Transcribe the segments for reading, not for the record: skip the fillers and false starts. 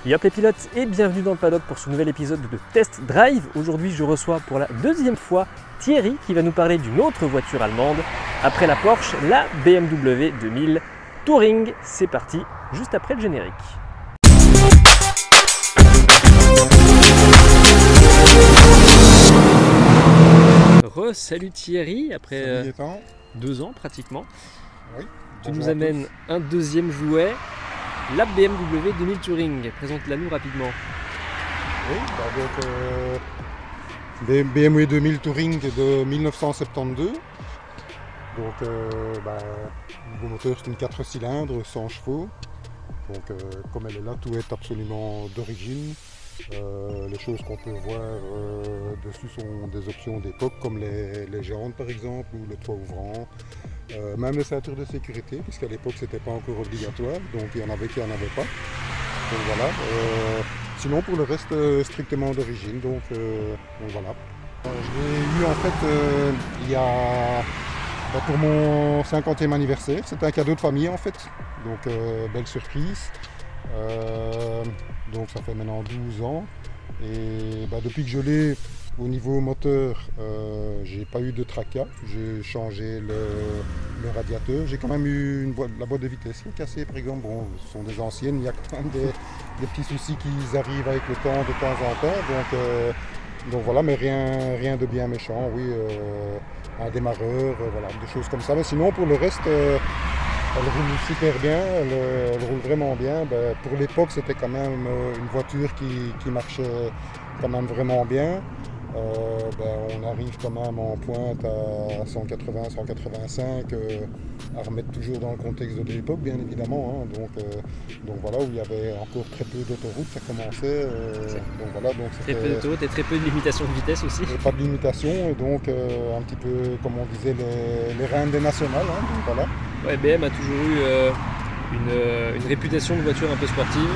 Yop les pilotes et bienvenue dans le paddock pour ce nouvel épisode de Test Drive. Aujourd'hui je reçois pour la deuxième fois Thierry qui va nous parler d'une autre voiture allemande. Après la Porsche, la BMW 2000 Touring. C'est parti, juste après le générique. Salut Thierry, après 2 ans pratiquement. Oui, tu nous amènes un deuxième jouet. La BMW 2000 Touring, présente-la nous rapidement. Oui, BMW 2000 Touring de 1972. Donc, nouveau moteur, c'est une 4 cylindres, 100 chevaux. Donc, comme elle est là, tout est absolument d'origine. Les choses qu'on peut voir dessus sont des options d'époque, comme les jantes par exemple, ou le toit ouvrant. Même les ceintures de sécurité, puisqu'à l'époque c'était pas encore obligatoire, donc il y en avait qui n'en avaient pas. Donc voilà. Sinon pour le reste strictement d'origine, donc voilà. Je l'ai eu en fait il y a pour mon 50e anniversaire, c'était un cadeau de famille en fait, donc belle surprise. Donc ça fait maintenant 12 ans et depuis que je l'ai, au niveau moteur, j'ai pas eu de tracas, j'ai changé le radiateur, j'ai quand même eu la boîte de vitesse qui est cassée par exemple, bon, ce sont des anciennes, il y a quand même des petits soucis qui arrivent avec le temps de temps en temps, donc voilà, mais rien de bien méchant, oui, un démarreur, voilà, des choses comme ça, mais sinon pour le reste, elle roule super bien, elle roule vraiment bien. Pour l'époque, c'était quand même une voiture qui marchait quand même vraiment bien. On arrive quand même en pointe à 180, 185, à remettre toujours dans le contexte de l'époque, bien évidemment. Hein. Donc voilà, où il y avait encore très peu d'autoroutes, ça commençait. Très peu d'autoroutes et très peu de limitation de vitesse aussi. Pas de limitation, et donc un petit peu, comme on disait, les reines des nationales. Hein, donc voilà. Ouais, BM a toujours eu une réputation de voiture un peu sportive.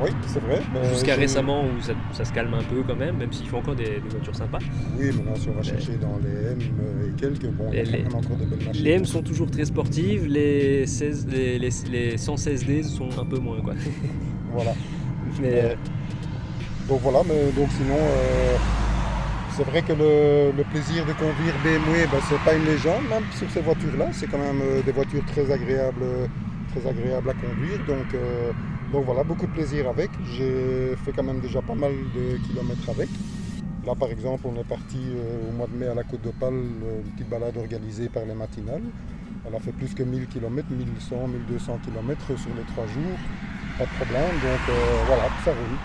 Oui, c'est vrai. Jusqu'à récemment où ça se calme un peu quand même s'il faut encore des voitures sympas. Oui, maintenant si on va chercher dans les M et quelques, bon, il y a quand même encore de belles machines. Les M sont toujours très sportives, les 116D sont un peu moins, quoi. Voilà. Mais donc sinon, c'est vrai que le plaisir de conduire BMW, c'est pas une légende, même sur ces voitures-là, c'est quand même des voitures très agréables à conduire, donc voilà, beaucoup de plaisir avec. J'ai fait quand même déjà pas mal de kilomètres avec. Là par exemple, on est parti au mois de mai à la Côte d'Opale, une petite balade organisée par les matinales. Elle a fait plus que 1000 km, 1100, 1200 km sur les 3 jours, pas de problème, donc voilà, ça roule.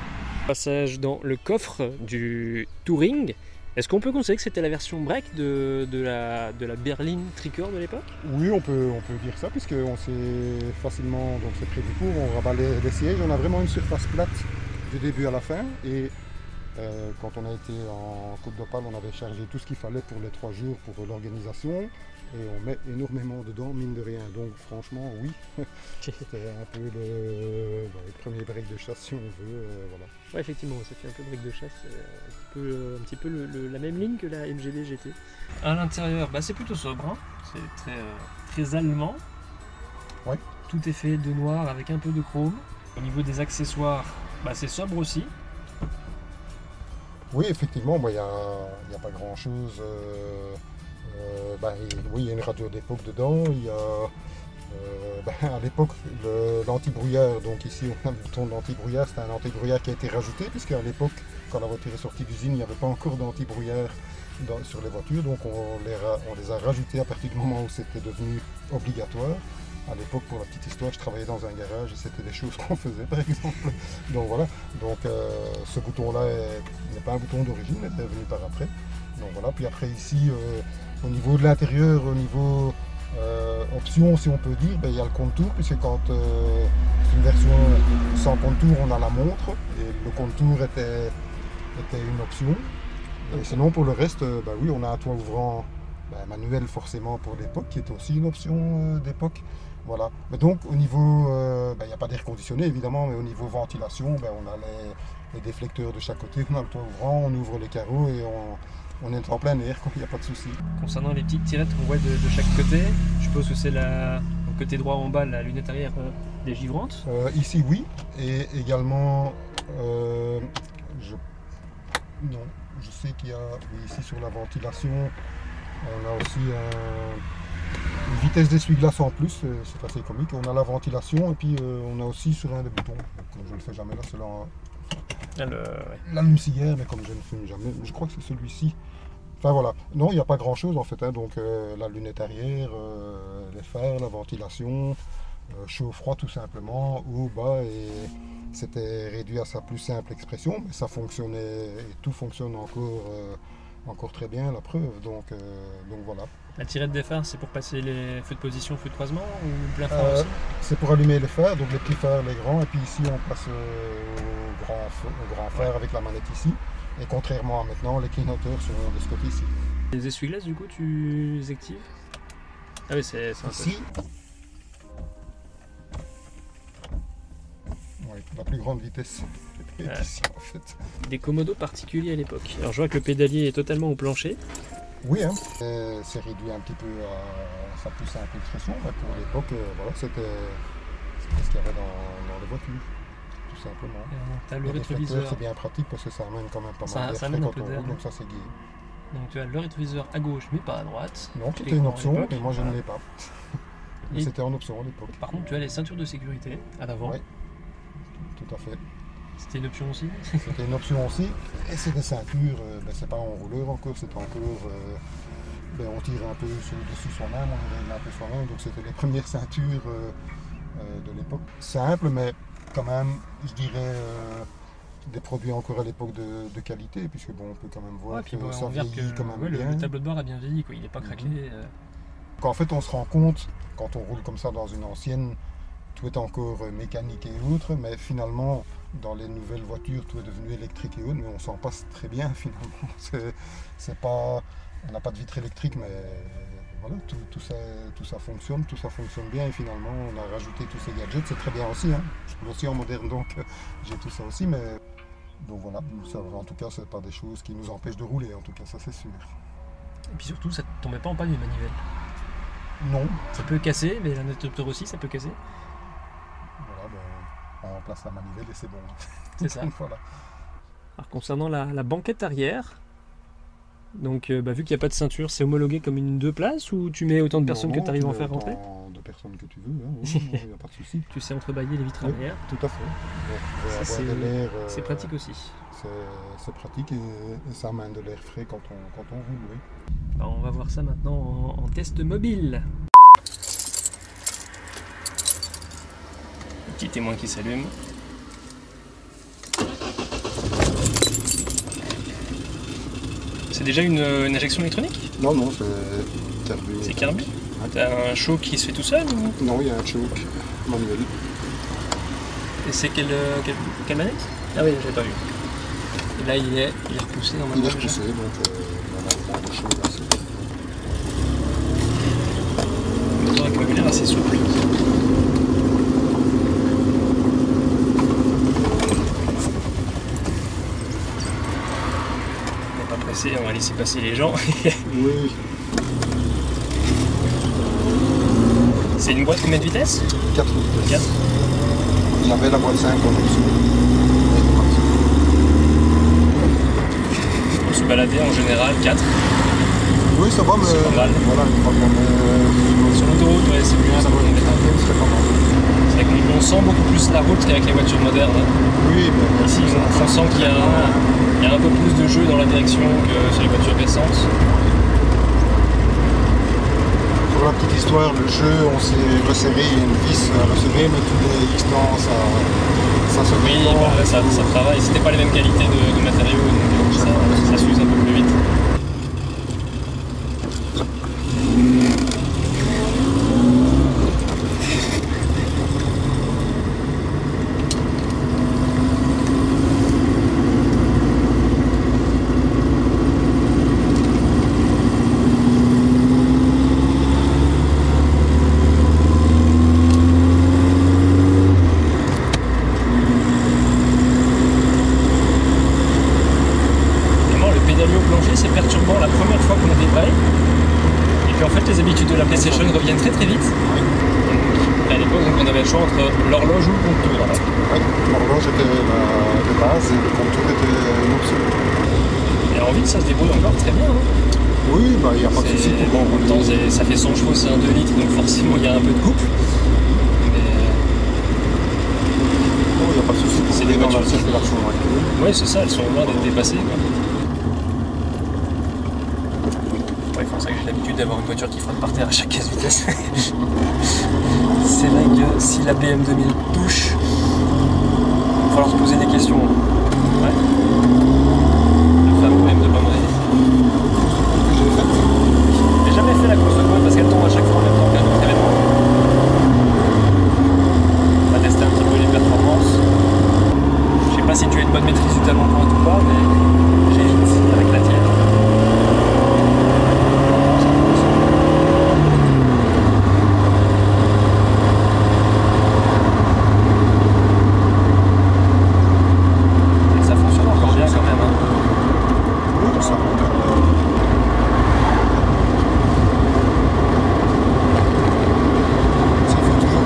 Passage dans le coffre du Touring. Est-ce qu'on peut considérer que c'était la version break de la berline tricorps de l'époque? Oui, on peut dire ça, puisqu'on s'est facilement, donc c'est prévu pour, on rabat les sièges, on a vraiment une surface plate du début à la fin, et quand on a été en Côte d'Opale, on avait chargé tout ce qu'il fallait pour les 3 jours pour l'organisation, et on met énormément dedans, mine de rien, donc franchement, oui, c'était un peu le premier break de chasse si on veut, voilà. Ouais, effectivement, ça fait un peu break de chasse, un petit peu la même ligne que la MGB GT. À l'intérieur, c'est plutôt sobre, hein. C'est très allemand. Ouais. Tout est fait de noir avec un peu de chrome. Au niveau des accessoires, c'est sobre aussi. Oui, effectivement, il n'y a pas grand chose. Oui, il y a une radio d'époque dedans, il y a à l'époque l'anti-brouillard, donc ici on a le bouton de l'anti-brouillard, c'est un anti-brouillard qui a été rajouté, puisqu'à l'époque, quand la voiture est sortie d'usine, il n'y avait pas encore d'anti-brouillard sur les voitures, donc on les a rajoutés à partir du moment où c'était devenu obligatoire. À l'époque, pour la petite histoire, je travaillais dans un garage et c'était des choses qu'on faisait par exemple. Donc voilà, ce bouton-là n'est pas un bouton d'origine, il est venu par après. Donc voilà, puis après ici, au niveau de l'intérieur, au niveau option si on peut dire, il y a le contour, puisque quand c'est une version sans contour, on a la montre, et le contour était une option. Et sinon pour le reste, oui, on a un toit ouvrant manuel forcément pour l'époque, qui est aussi une option d'époque. Voilà. Mais donc au niveau, il n'y a pas d'air conditionné évidemment, mais au niveau ventilation, on a les déflecteurs de chaque côté, on a le toit ouvrant, on ouvre les carreaux et on est en plein air, il n'y a pas de souci. Concernant les petites tirettes qu'on voit de chaque côté, je suppose que c'est le côté droit en bas, la lunette arrière des givrantes. Ici oui, et également non, je sais qu'il y a oui, ici sur la ventilation, on a aussi une vitesse d'essuie-glace en plus, c'est assez comique. On a la ventilation et puis on a aussi sur un des boutons, comme je ne le fais jamais là, c'est l'allume-cigare, mais comme je ne fume jamais, je crois que c'est celui-ci. Enfin voilà, non, il n'y a pas grand chose en fait, hein. Donc la lunette arrière, les phares, la ventilation, chaud-froid tout simplement, haut, bas, et c'était réduit à sa plus simple expression, mais ça fonctionnait et tout fonctionne encore très bien, la preuve, donc voilà. La tirette des phares, c'est pour passer les feux de position, feux de croisement ou plein phare aussi? C'est pour allumer les phares, donc les petits phares, les grands, et puis ici on passe au grand phare avec la manette ici. Et contrairement à maintenant, les clignoteurs sont de ce côté-ci. Les essuie-glaces, du coup, tu les actives? Ah oui, c'est ici. Oui, la plus grande vitesse est ici, en fait. Des commodos particuliers à l'époque. Alors, je vois que le pédalier est totalement au plancher. Oui, hein. C'est réduit un petit peu à sa plus simple expression, mais pour l'époque, voilà, c'était ce qu'il y avait dans les voitures. Tout simplement. Tu as le rétroviseur. C'est bien pratique parce que ça amène quand même pas mal d'air frais quand on roule, donc ça c'est gai. Donc tu as le rétroviseur à gauche mais pas à droite. Non, c'était une option, mais moi je ne l'ai pas. C'était en option à l'époque. Par contre, tu as les ceintures de sécurité à l'avant. Oui, tout à fait. C'était une option aussi? C'était une option aussi. Et c'est des ceintures, c'est pas en rouleur encore, c'est encore... on tire un peu dessus soi-même, on règle un peu soi-même, donc c'était les premières ceintures de l'époque. Simple, mais quand même, je dirais, des produits encore à l'époque de qualité, puisque bon, on peut quand même voir que ça vieillit quand même bien. Le tableau de bord a bien vieilli, quoi. Il n'est pas craquelé. En fait, on se rend compte, quand on roule comme ça dans une ancienne, tout est encore mécanique et autres, mais finalement, dans les nouvelles voitures, tout est devenu électrique et autres, mais on s'en passe très bien finalement. C'est pas, on n'a pas de vitre électrique, mais voilà, tout ça fonctionne bien, et finalement on a rajouté tous ces gadgets, c'est très bien aussi, hein. Je suis aussi en moderne, donc j'ai tout ça aussi, mais donc voilà, ça, en tout cas c'est pas des choses qui nous empêchent de rouler, en tout cas ça c'est sûr. Et puis surtout, ça ne tombait pas en panne une manivelle? Non. Ça peut casser, mais l'interrupteur aussi ça peut casser. Voilà, on remplace la manivelle et c'est bon. C'est ça. Voilà. Alors concernant la banquette arrière, donc vu qu'il n'y a pas de ceinture, c'est homologué comme une 2 places ou tu mets autant de personnes que tu arrives à en faire rentrer? Autant de personnes que tu veux, il n'y a pas de souci. Tu sais entrebâiller les vitres arrière? Tout à fait. C'est pratique aussi. C'est pratique et ça amène de l'air frais quand on roule, oui. Alors on va voir ça maintenant en test mobile. Petit témoin qui s'allume. C'est déjà une injection électronique? Non, c'est carbu. C'est carbu? T'as un choc qui se fait tout seul ou... Non, il y a un choc manuel. Et c'est quelle manette? Ah oui, j'avais pas vu. Et là il est repoussé normalement. Il est repoussé, donc on a le choc là. Le moteur accumulaire assez souple. On va laisser passer les gens. Oui. C'est une boîte combien de vitesses? 4 vitesses. 4. Il y avait la boîte 5 en dessous. Pour se balader en général 4. Oui, ça va, mais c'est pas mal. Voilà, une fois qu'on est sur l'autoroute, ouais, c'est mieux. Ça va c'est pas mal. C'est vrai qu'on sent beaucoup plus la route qu'avec les voitures modernes. Oui, mais ici on sent qu'il y a un peu plus de jeu dans la direction que sur les voitures récentes. Pour la petite histoire, le jeu, on s'est resserré, il y a une vis à resserrer, mais tous les X temps, ça se Oui, bah, ça travaille. C'était pas les mêmes qualités de matériaux, donc ça s'use un peu plus vite. C'est perturbant la première fois qu'on débraye. Et puis en fait les habitudes de la PlayStation reviennent très très vite. Donc, là, l'époque, on avait le choix entre l'horloge ou le compte-tour. Oui, l'horloge était de base et le compte-tour était une option. Et en ville, ça se débrouille encore très bien. Hein. Oui, bah, il n'y a pas de souci. Bon, en même temps, ça fait 100 chevaux, c'est un 2 litres, donc forcément, il y a un peu de couple. Non, il n'y a pas de souci. C'est des voitures. Oui, c'est ça, elles sont loin d'être dépassées. Quoi. Ouais, c'est pour ça que j'ai l'habitude d'avoir une voiture qui frotte par terre à chaque casse vitesse. C'est vrai que si la BM 2000 touche, il va falloir se poser des questions. Ouais. Le fameux BM de Bommeray. J'ai jamais fait la course de boîte parce qu'elle tombe à chaque fois en même temps qu'un autre événement. On va tester un petit peu les performances. Je sais pas si tu as une bonne maîtrise du talon pointe ou pas, mais j'hésite avec la tienne. Et ça fonctionne encore bien quand même. Hein. Oui, ça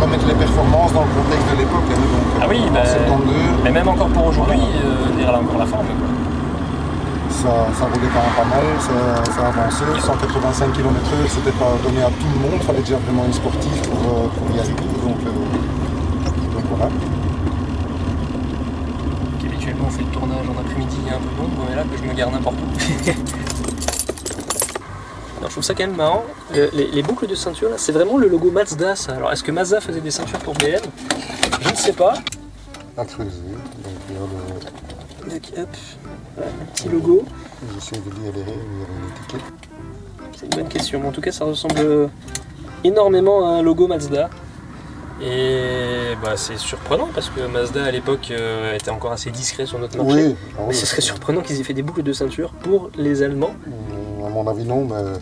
remettre les performances dans le contexte de l'époque. Hein, donc, ah oui, en 72. Mais même encore pour aujourd'hui, elle a encore la forme. Ça roulait quand même pas mal, ça avançait. 185 km/h, c'était pas donné à tout le monde, il fallait déjà vraiment une sportive pour y arriver. Donc voilà. Habituellement, on fait le tournage en après-midi, il y a un peu d'ombre, mais là, que je me garde n'importe où. Alors, je trouve ça quand même marrant. Les boucles de ceinture, là, c'est vraiment le logo Mazda, ça. Alors, est-ce que Mazda faisait des ceintures pour BM? Je ne sais pas. À creuser. Donc, hop, voilà, un petit logo. J'essaie de lire les règles, il y avait une étiquette. C'est une bonne question. Mais en tout cas, ça ressemble énormément à un logo Mazda. Et bah, c'est surprenant parce que Mazda à l'époque était encore assez discret sur notre marché. Oui, ah oui, mais ce serait surprenant qu'ils aient fait des boucles de ceinture pour les Allemands. À mon avis, non, mais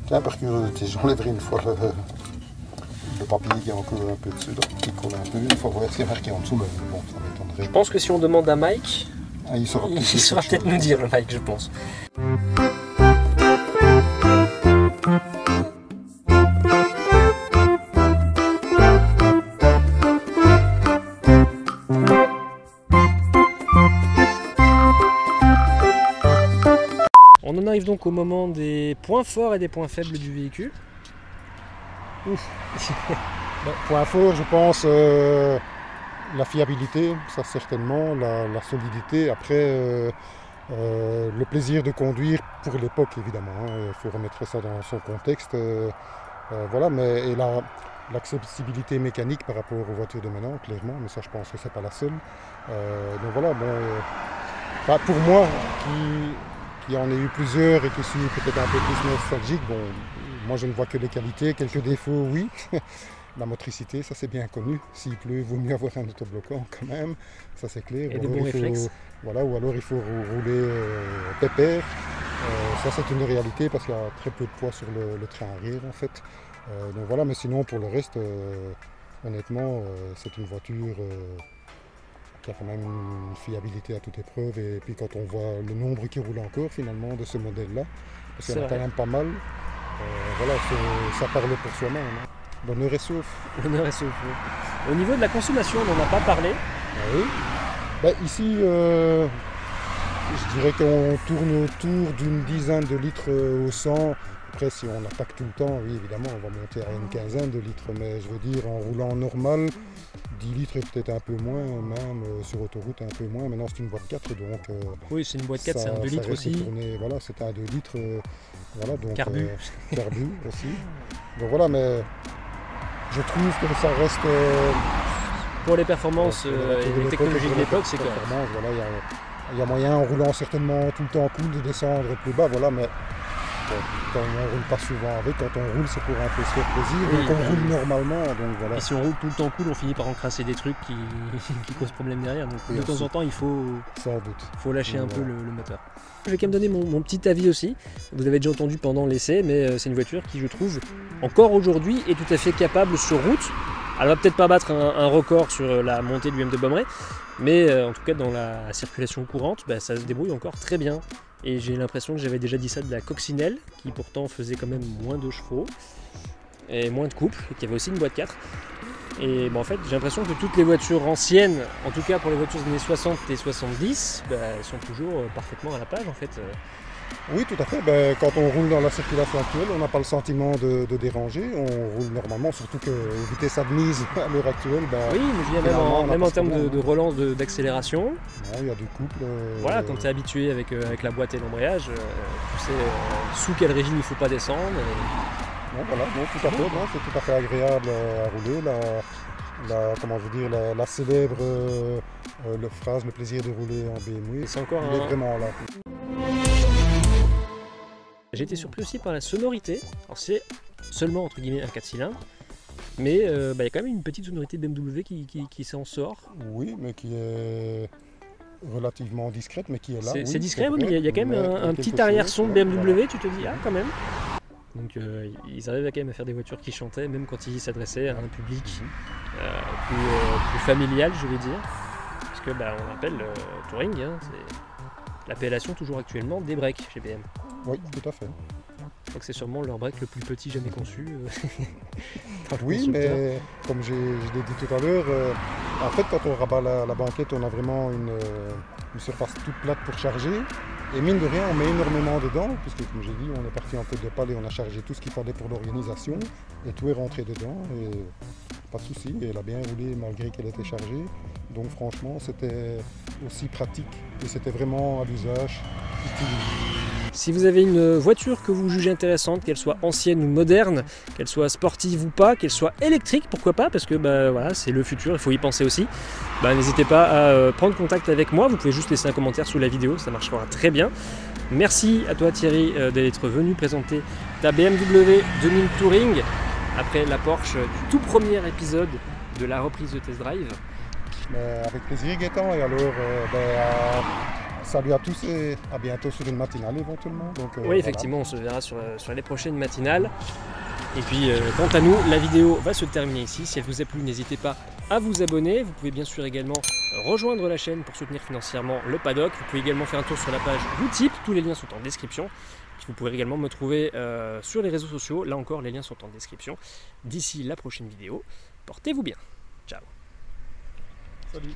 tiens, par curiosité, j'enlèverai une fois le papier qui est encore un peu dessus, là, qui colle un peu, il faut voir ce qu'il y a marqué en dessous, mais bon, ça m'étonnerait. Je pense que si on demande à Mike, il saura peut-être nous dire, le Mike, je pense. On en arrive donc au moment des points forts et des points faibles du véhicule. Ouf. Bon, point fort, je pense, la fiabilité, ça certainement, la solidité. Après, le plaisir de conduire pour l'époque, évidemment. Il faut remettre ça dans son contexte. Voilà, mais l'accessibilité mécanique par rapport aux voitures de maintenant, clairement, mais ça, je pense que c'est pas la seule. Donc voilà, bon, pour moi, qui en ai eu plusieurs et qui suis peut-être un peu plus nostalgique, bon, moi je ne vois que les qualités, quelques défauts, oui. La motricité, ça c'est bien connu. S'il pleut, il vaut mieux avoir un autobloquant quand même, ça c'est clair. Et des bons réflexes. Voilà, ou alors il faut rouler pépère. Ça c'est une réalité parce qu'il y a très peu de poids sur le train arrière en fait. Donc voilà, mais sinon pour le reste, honnêtement, c'est une voiture qui a quand même une fiabilité à toute épreuve. Et puis quand on voit le nombre qui roule encore finalement de ce modèle-là, parce qu'il y en a quand même pas mal, voilà, ça parle pour soi-même. Hein. Bonheur et sauf. Bonheur et sauf. Au niveau de la consommation, on n'en a pas parlé. Oui. Ben, ici, je dirais qu'on tourne autour d'une dizaine de litres au 100. Après, si on attaque tout le temps, oui, évidemment, on va monter à une quinzaine de litres. Mais je veux dire, en roulant normal, 10 litres et peut-être un peu moins, même sur autoroute un peu moins. Maintenant, c'est une boîte 4, donc... oui, c'est une boîte 4, c'est un 2 litres aussi. Voilà, c'est un 2 litres. Voilà, donc, carbu. Carbu aussi. Donc voilà, mais je trouve que ça reste... pour les performances et les technologies de l'époque, c'est correct. Voilà, il y a moyen, en roulant certainement tout le temps cool, de descendre plus bas, voilà, mais bon, quand on ne roule pas souvent avec, quand on roule, c'est pour un peu se faire plaisir, oui, donc on roule normalement, donc voilà. Et si on roule tout le temps cool, on finit par encrasser des trucs qui causent problème derrière, donc oui, de temps en temps, il faut lâcher un peu le moteur. Je vais quand même donner mon petit avis aussi. Vous avez déjà entendu pendant l'essai, mais c'est une voiture qui, je trouve, encore aujourd'hui, est tout à fait capable sur route. Elle va peut-être pas battre un record sur la montée du BM de Bommeray, mais en tout cas dans la circulation courante, bah, ça se débrouille encore très bien. Et j'ai l'impression que j'avais déjà dit ça de la Coccinelle, qui pourtant faisait quand même moins de chevaux et moins de couple, et qui avait aussi une boîte 4. Et bon, en fait, j'ai l'impression que toutes les voitures anciennes, en tout cas pour les voitures des années 60 et 70, elles sont toujours parfaitement à la page en fait. Oui, tout à fait. Ben, quand on roule dans la circulation actuelle, on n'a pas le sentiment de déranger. On roule normalement, surtout que vitesse admise à l'heure actuelle. Ben, oui, mais je veux dire, même en termes de relance d'accélération. Non, il y a du couple. Voilà, quand tu es habitué avec la boîte et l'embrayage, tu sais sous quel régime il ne faut pas descendre. Non, voilà, non, tout à fait. Non, c'est tout à fait agréable à rouler. Comment je veux dire, la célèbre phrase, le plaisir de rouler en BMW. C'est encore il est vraiment là. J'ai été surpris aussi par la sonorité. Alors c'est seulement entre guillemets un 4 cylindres, mais il y a quand même une petite sonorité BMW qui s'en sort. Oui, mais qui est relativement discrète, mais qui est là. C'est discret, oui, mais il y a quand même un petit arrière-son BMW, voilà. Tu te dis, ah quand même. Donc ils arrivent quand même à faire des voitures qui chantaient, même quand ils s'adressaient à un public plus familial, je vais dire. Parce que on appelle Touring, hein, c'est l'appellation toujours actuellement des breaks chez BM. Oui, tout à fait. Je crois que c'est sûrement leur break le plus petit jamais conçu. Oui, mais comme je l'ai dit tout à l'heure, en fait quand on rabat la banquette, on a vraiment une surface toute plate pour charger. Et mine de rien, on met énormément dedans, puisque comme j'ai dit, on est parti un peu de pal et on a chargé tout ce qu'il fallait pour l'organisation. Et tout est rentré dedans, et pas de souci. Et elle a bien roulé malgré qu'elle était chargée. Donc franchement, c'était aussi pratique et c'était vraiment à l'usage utile. Si vous avez une voiture que vous jugez intéressante, qu'elle soit ancienne ou moderne, qu'elle soit sportive ou pas, qu'elle soit électrique, pourquoi pas, parce que voilà, c'est le futur, il faut y penser aussi, n'hésitez pas à prendre contact avec moi, vous pouvez juste laisser un commentaire sous la vidéo, ça marchera très bien. Merci à toi Thierry d'être venu présenter ta BMW 2000 Touring après la Porsche du tout premier épisode de la reprise de Test Drive. Avec plaisir Gaëtan, et alors salut à tous et à bientôt sur une matinale éventuellement. Donc, oui, effectivement, voilà. On se verra sur les prochaines matinales. Et puis, quant à nous, la vidéo va se terminer ici. Si elle vous a plu, n'hésitez pas à vous abonner. Vous pouvez bien sûr également rejoindre la chaîne pour soutenir financièrement le paddock. Vous pouvez également faire un tour sur la page Utip. Tous les liens sont en description. Vous pourrez également me trouver sur les réseaux sociaux. Là encore, les liens sont en description. D'ici la prochaine vidéo, portez-vous bien. Ciao. Salut.